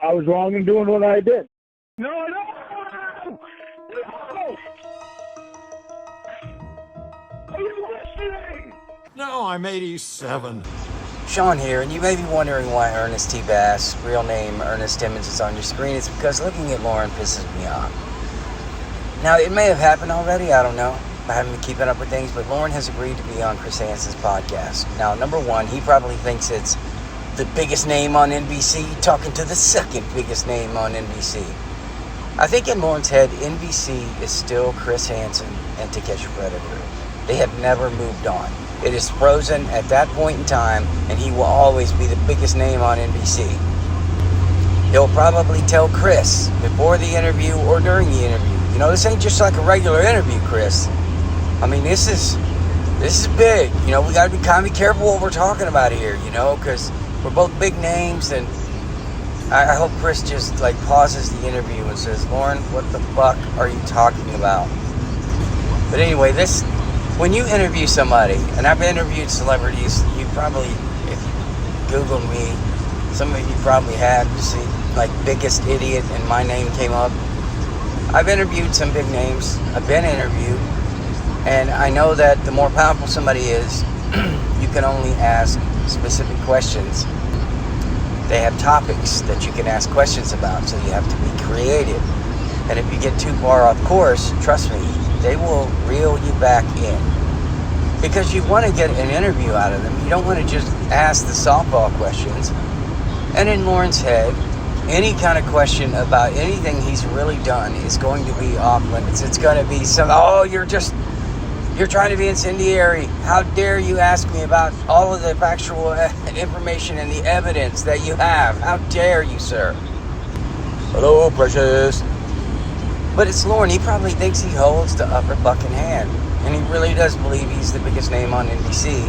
I was wrong in doing what I did. No! Are you listening? No, I'm 87. Sean here, and you may be wondering why Ernest T. Bass, real name Ernest Timmons, is on your screen. It's because looking at Lorne pisses me off. Now, it may have happened already, I don't know. I haven't been keeping up with things, but Lorne has agreed to be on Chris Hansen's podcast. Now, number one, he probably thinks it's the biggest name on NBC, talking to the second biggest name on NBC. I think in Lorne's head, NBC is still Chris Hansen and To Catch a Predator. They have never moved on. It is frozen at that point in time, and he will always be the biggest name on NBC. He'll probably tell Chris before the interview or during the interview, you know, this ain't just like a regular interview, Chris. I mean, this is big. You know, we got to be kind of careful what we're talking about here, you know, because we're both big names, and I hope Chris just, like, pauses the interview and says, Lorne, what the fuck are you talking about? But anyway, when you interview somebody, and I've interviewed celebrities, you probably, if you Google me, some of you probably have, you see, like, biggest idiot, and my name came up. I've interviewed some big names. I've been interviewed. And I know that the more powerful somebody is, you can only ask specific questions. They have topics that you can ask questions about, so you have to be creative. And if you get too far off course, trust me, they will reel you back in. Because you want to get an interview out of them. You don't want to just ask the softball questions. And in Lorne's head, any kind of question about anything he's really done is going to be off limits. It's going to be you're trying to be incendiary. How dare you ask me about all of the factual information and the evidence that you have? How dare you, sir? Hello, precious. But it's Lorne. He probably thinks he holds the upper fucking hand. And he really does believe he's the biggest name on NBC.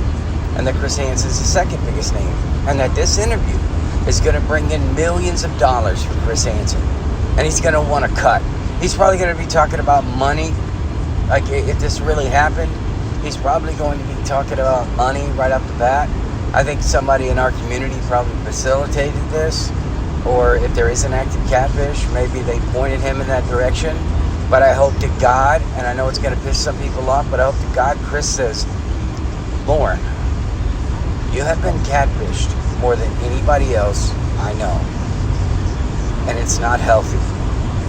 And that Chris Hansen's the second biggest name. And that this interview is going to bring in millions of dollars for Chris Hansen. And he's going to want to cut. He's probably going to be talking about money. Like, if this really happened, he's probably going to be talking about money right off the bat. I think somebody in our community probably facilitated this. Or if there is an active catfish, maybe they pointed him in that direction. But I hope to God, and I know it's going to piss some people off, but I hope to God Chris says, Lorne, you have been catfished more than anybody else I know. And it's not healthy.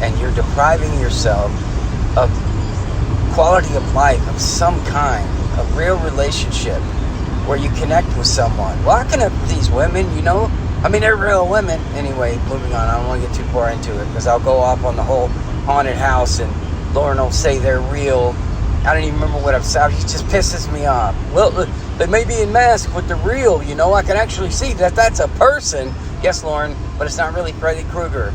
And you're depriving yourself of quality of life of some kind, a real relationship where you connect with someone. Well, I connect with these women, you know. I mean, they're real women. Anyway, moving on. I don't want to get too far into it because I'll go off on the whole haunted house and Lorne will say they're real. I don't even remember what I've said. It just pisses me off. Well, they may be in masks, but they're real, you know. I can actually see that that's a person. Yes, Lorne, but it's not really Freddy Krueger.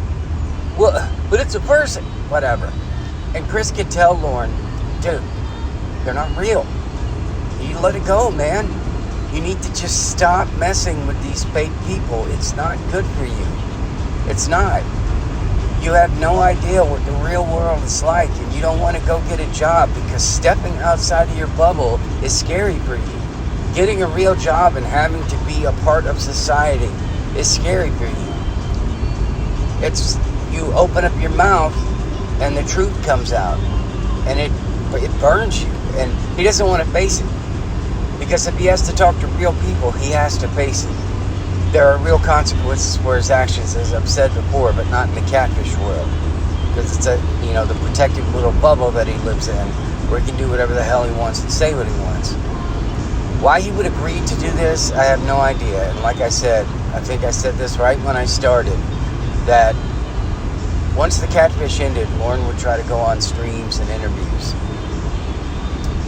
Well, but it's a person. Whatever. And Chris could tell Lorne, dude, they're not real. You let it go, man. You need to just stop messing with these fake people. It's not good for you. It's not. You have no idea what the real world is like, and you don't want to go get a job because stepping outside of your bubble is scary for you. Getting a real job and having to be a part of society is scary for you. It's, you open up your mouth and the truth comes out, and it burns you, and he doesn't want to face it. Because if he has to talk to real people, he has to face it. There are real consequences for his actions, as I've said before, but not in the catfish world. Because it's the protected little bubble that he lives in, where he can do whatever the hell he wants and say what he wants. Why he would agree to do this, I have no idea. And like I said, I think I said this right when I started, that once the catfish ended, Lorne would try to go on streams and interviews.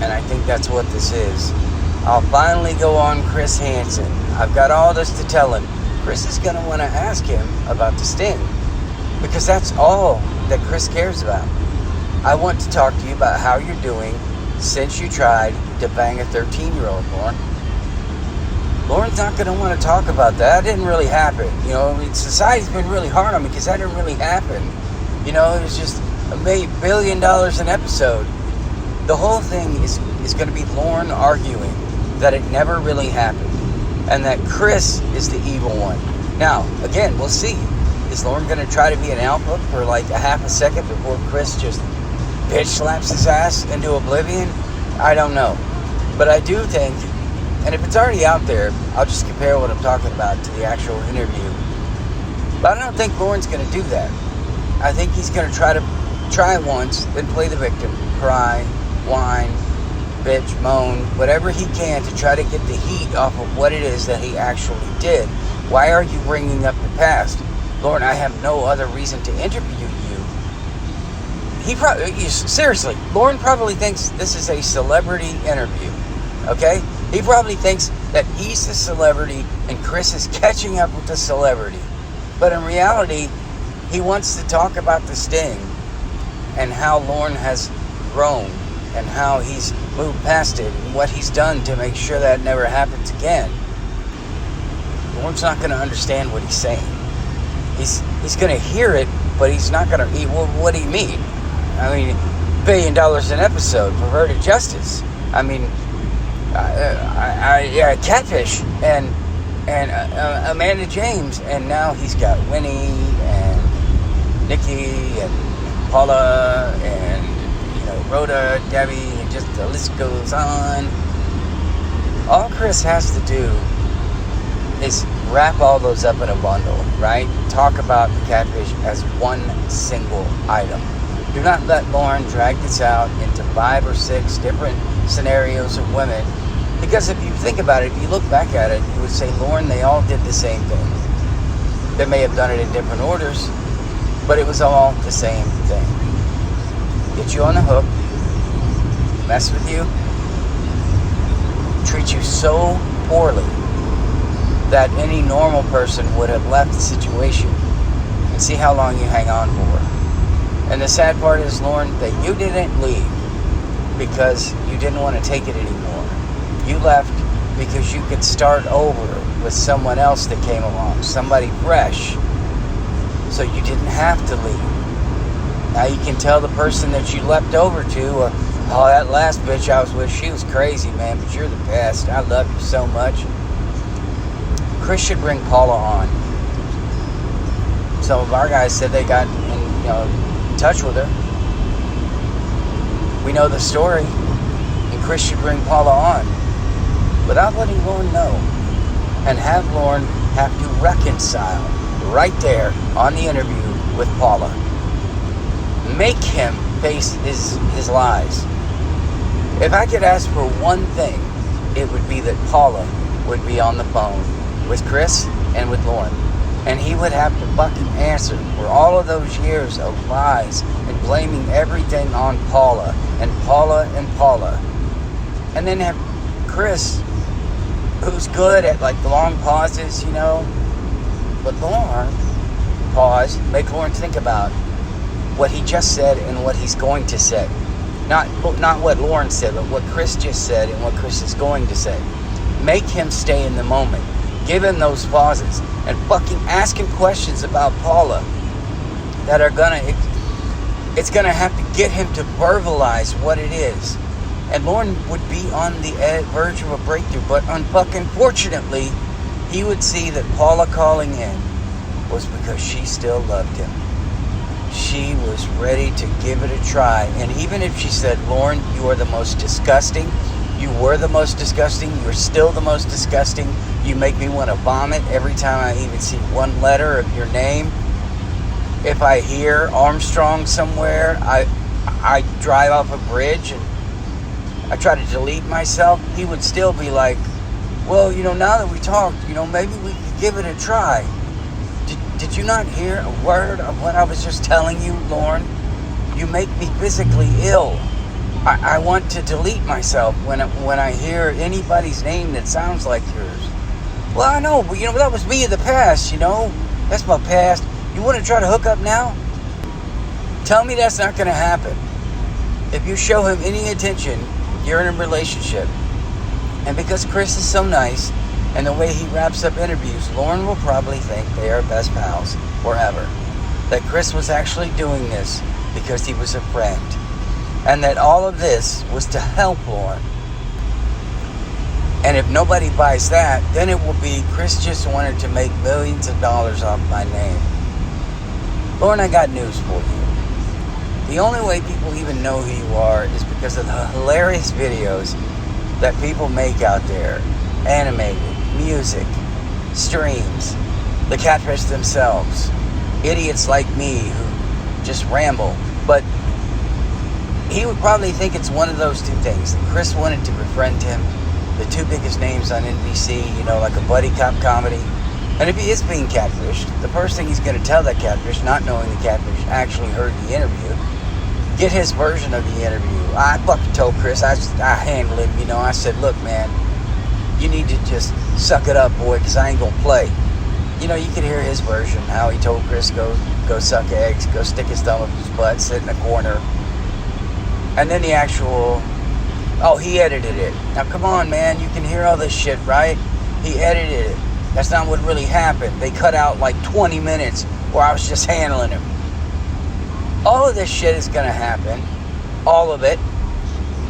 And I think that's what this is. I'll finally go on Chris Hansen. I've got all this to tell him. Chris is going to want to ask him about the sting, because that's all that Chris cares about. I want to talk to you about how you're doing since you tried to bang a 13-year-old, Lorne. Lorne's not going to want to talk about that. That didn't really happen. You know, I mean, society's been really hard on me because that didn't really happen. You know, it was just $1 billion an episode. The whole thing is going to be Lorne arguing that it never really happened and that Chris is the evil one. Now, again, we'll see. Is Lorne going to try to be an alpha for like a half a second before Chris just bitch slaps his ass into oblivion? I don't know. But I do think, and if it's already out there, I'll just compare what I'm talking about to the actual interview. But I don't think Lorne's going to do that. I think he's going to try it once, then play the victim, cry, whine, bitch, moan, whatever he can to try to get the heat off of what it is that he actually did. Why are you bringing up the past? Lorne, I have no other reason to interview you. He probably, seriously, Lorne probably thinks this is a celebrity interview, okay? He probably thinks that he's the celebrity and Chris is catching up with the celebrity. But in reality, he wants to talk about the sting and how Lorne has grown and how he's moved past it and what he's done to make sure that never happens again. Lorne's not going to understand what he's saying. He's going to hear it, but he's not going to. Well, what do you mean? I mean, $1 billion an episode, perverted justice. I mean, Catfish and Amanda James, and now he's got Winnie and Nikki and Paula and Rhoda, Debbie, and just the list goes on. All Chris has to do is wrap all those up in a bundle, right? Talk about the catfish as one single item. Do not let Lorne drag this out into 5 or 6 different scenarios of women. Because if you think about it, if you look back at it, you would say, Lorne, they all did the same thing. They may have done it in different orders, but it was all the same thing. Get you on the hook, mess with you, treat you so poorly that any normal person would have left the situation, and see how long you hang on for. And the sad part is, Lorne, that you didn't leave because you didn't want to take it anymore. You left because you could start over with someone else that came along, somebody fresh, so you didn't have to leave. Now you can tell the person that you leapt over to, oh, that last bitch I was with, she was crazy, man, but you're the best. I love you so much. Chris should bring Paula on. Some of our guys said they got in touch with her. We know the story, and Chris should bring Paula on without letting Lorne know, and have Lorne have to reconcile right there on the interview with Paula. Make him face his lies. If I could ask for one thing, it would be that Paula would be on the phone with Chris and with Lorne, and he would have to fucking answer for all of those years of lies and blaming everything on Paula and Paula and Paula. And then have Chris, who's good at like the long pauses, but Lorne, pause, make Lorne think about what he just said and what he's going to say. Not what Lorne said, but what Chris just said and what Chris is going to say. Make him stay in the moment. Give him those pauses and fucking ask him questions about Paula that are it's gonna have to get him to verbalize what it is. And Lorne would be on the verge of a breakthrough, but unfortunately, he would see that Paula calling in was because she still loved him. She was ready to give it a try. And even if she said, Lorne, you are the most disgusting, you were the most disgusting, you're still the most disgusting, you make me want to vomit every time I even see one letter of your name. If I hear Armstrong somewhere, I drive off a bridge and I try to delete myself, he would still be like, well, now that we talked, maybe we could give it a try. Did you not hear a word of what I was just telling you, Lorne? You make me physically ill. I want to delete myself when I hear anybody's name that sounds like yours. Well, I know, but that was me in the past, That's my past. You want to try to hook up now? Tell me that's not going to happen. If you show him any attention, you're in a relationship. And because Chris is so nice, and the way he wraps up interviews, Lorne will probably think they are best pals forever. That Chris was actually doing this because he was a friend. And that all of this was to help Lorne. And if nobody buys that, then it will be Chris just wanted to make millions of dollars off my name. Lorne, I got news for you. The only way people even know who you are is because of the hilarious videos that people make out there. Animated, music, streams, the catfish themselves, idiots like me who just ramble. But he would probably think it's one of those two things. Chris wanted to befriend him, the two biggest names on NBC, like a buddy cop comedy. And if he is being catfished, the first thing he's going to tell that catfish, not knowing the catfish actually heard the interview, get his version of the interview. I fucking told Chris, I handled him, I said, look, man, you need to just suck it up, boy, because I ain't going to play. You could hear his version, how he told Chris, go suck eggs, go stick his thumb up his butt, sit in a corner. And then the actual, he edited it. Now, come on, man, you can hear all this shit, right? He edited it. That's not what really happened. They cut out like 20 minutes where I was just handling him. All of this shit is going to happen. All of it.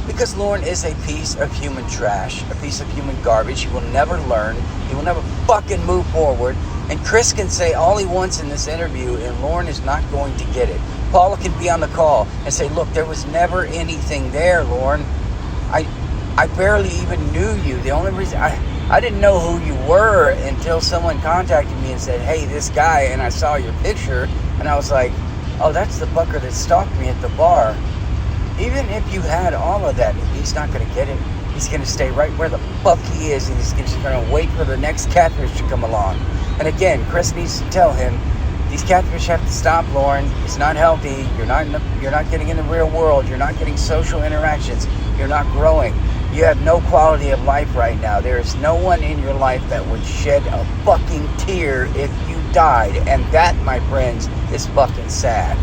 Because Lorne is a piece of human trash. A piece of human garbage. He will never learn. He will never fucking move forward. And Chris can say all he wants in this interview, and Lorne is not going to get it. Paula can be on the call and say, look, there was never anything there, Lorne. I barely even knew you. The only reason I didn't know who you were until someone contacted me and said, hey, this guy, and I saw your picture, and I was like, oh, that's the fucker that stalked me at the bar. Even if you had all of that, he's not going to get it. He's going to stay right where the fuck he is, and he's just going to wait for the next catfish to come along. And again, Chris needs to tell him, these catfish have to stop, Lorne. It's not healthy. You're not getting in the real world. You're not getting social interactions. You're not growing. You have no quality of life right now. There is no one in your life that would shed a fucking tear if you died. And that, my friends, is fucking sad.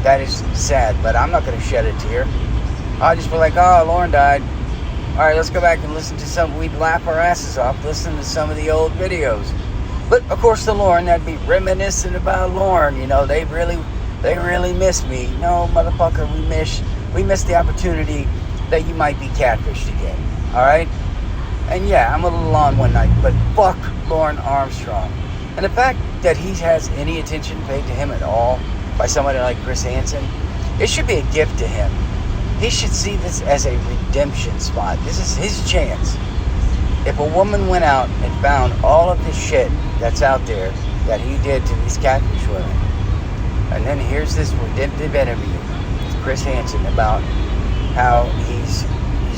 That is sad, but I'm not going to shed a tear. I'll just be like, oh, Lorne died. All right, let's go back and listen to some. We'd laugh our asses off, listen to some of the old videos. But, of course, the Lorne, that'd be reminiscent about Lorne. They really miss me. No, motherfucker, we missed the opportunity that you might be catfished again. All right? And yeah, I'm a little on one night, but fuck Lorne Armstrong. And the fact that he has any attention paid to him at all by somebody like Chris Hansen, it should be a gift to him. He should see this as a redemption spot. This is his chance. If a woman went out and found all of this shit that's out there that he did to these catfish women, and then here's this redemptive interview with Chris Hansen about how he's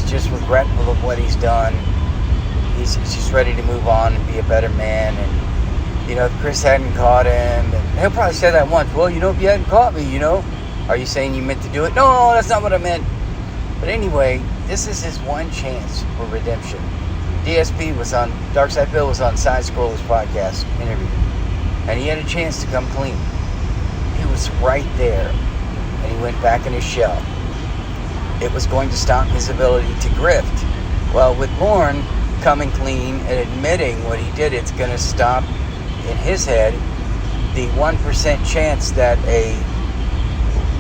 just regretful of what he's done. He's just ready to move on and be a better man. And if Chris hadn't caught him, and he'll probably say that once. Well, if you hadn't caught me, are you saying you meant to do it? No, that's not what I meant. But anyway, this is his one chance for redemption. DSP was on, Darkside Bill was on Side Scrollers podcast interview, and he had a chance to come clean. He was right there, and he went back in his shell. It was going to stop his ability to grift. Well, with Lorne coming clean and admitting what he did, it's going to stop, in his head, the 1% chance that a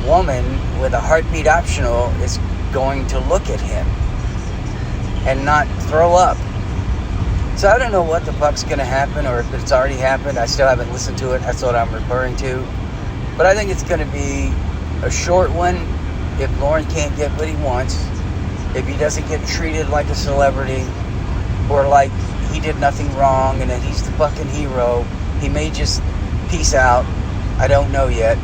woman with a heartbeat optional is going to look at him and not throw up. So I don't know what the fuck's going to happen, or if it's already happened. I still haven't listened to it. That's what I'm referring to. But I think it's going to be a short one if Lorne can't get what he wants, if he doesn't get treated like a celebrity, or like he did nothing wrong and that he's the fucking hero. He may just peace out. I don't know yet.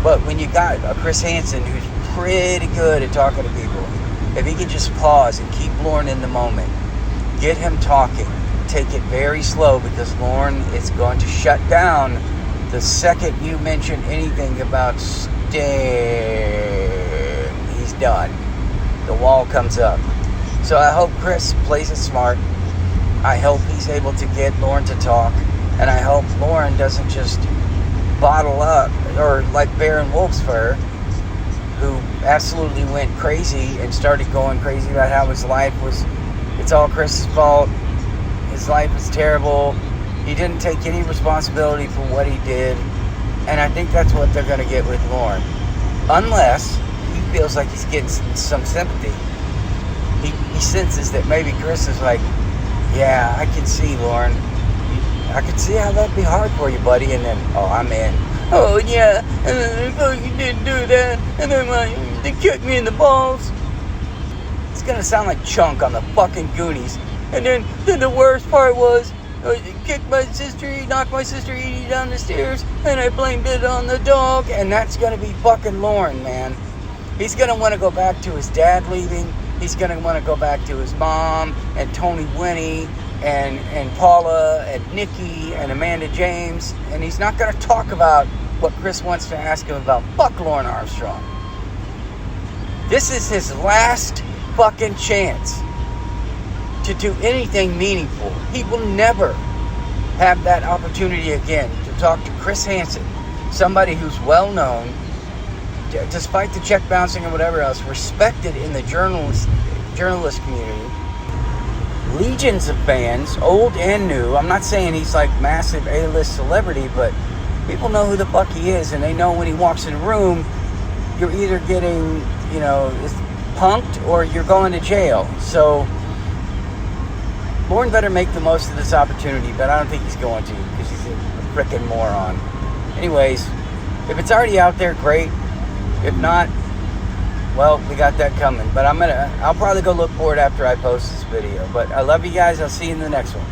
But when you got a Chris Hansen who's pretty good at talking to people, if he can just pause and keep Lorne in the moment, get him talking, take it very slow, because Lorne is going to shut down the second you mention anything about he's done. The wall comes up. So I hope Chris plays it smart. I hope he's able to get Lorne to talk, and I hope Lorne doesn't just bottle up, or like Baron Wolf's Fur, who absolutely went crazy and started going crazy about how his life was, it's all Chris's fault, his life was terrible, he didn't take any responsibility for what he did. And I think that's what they're going to get with Lorne, unless he feels like he's getting some sympathy. He senses that maybe Chris is like, yeah, I can see, Lorne, I can see how that'd be hard for you, buddy. And then, oh, I'm in. oh yeah, and then they fucking didn't do that, and then they kicked me in the balls. It's gonna sound like Chunk on the fucking Goonies. And then the worst part was, he kicked my sister, he knocked my sister Edie down the stairs, and I blamed it on the dog, and that's gonna be fucking Lorne, man. He's gonna want to go back to his dad leaving. He's gonna want to go back to his mom and Tony Winnie and Paula and Nikki and Amanda James, and he's not gonna talk about what Chris wants to ask him about. Fuck Lorne Armstrong. This is his last fucking chance to do anything meaningful. He will never have that opportunity again to talk to Chris Hansen, somebody who's well known, despite the check bouncing and whatever else, respected in the journalist community. Legions of fans, old and new. I'm not saying he's like massive A-list celebrity, but people know who the fuck he is, and they know when he walks in a room, you're either getting, punked or you're going to jail. So Lorne better make the most of this opportunity, but I don't think he's going to, because he's a frickin' moron. Anyways, if it's already out there, great. If not, well, we got that coming. But I'll probably go look for it after I post this video. But I love you guys. I'll see you in the next one.